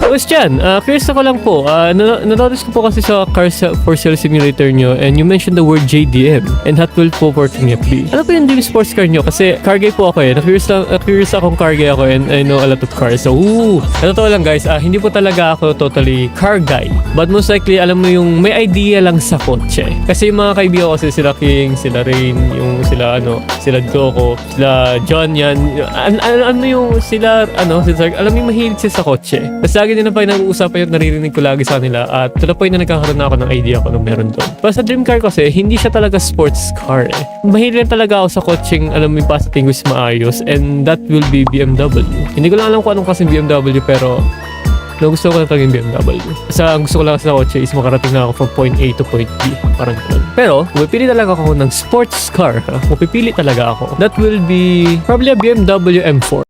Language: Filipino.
Question, curious ako lang po. Nanonotice ko po kasi sa Cars for Sale Simulator nyo and you mentioned the word JDM and Hot Wheels po working FB. Ano po yung dream sports car nyo? Kasi car guy po ako eh. Na-curious akong car guy ako and I know a lot of cars. So, totoo lang guys, hindi po talaga ako totally car guy. But most likely, alam mo yung may idea lang sa kotse. Kasi yung mga kaibigan ko kasi sila King, sila Rain, yung sila sila Doko, sila John yan. Ano yung sila alam mo yung mahilig sila sa kotse. Tapos lagi nila pa yung nag-uusapan yung naririnig ko lagi sa kanila at to the point na nagkakaroon na ako ng idea kung anong meron doon. Pero sa dream car kasi, hindi siya talaga sports car eh. Mahilig talaga ako sa kotseng alam mo yung pa-distinguish maayos and that will be BMW. Hindi ko lang alam kung anong kasing BMW pero gusto ko na talaga yung BMW. Ang gusto ko lang sa kotse is makarating na ako from point A to point B. Parang ganun. Pero, pupili talaga ako ng sports car. Pupili talaga ako. That will be probably a BMW M4.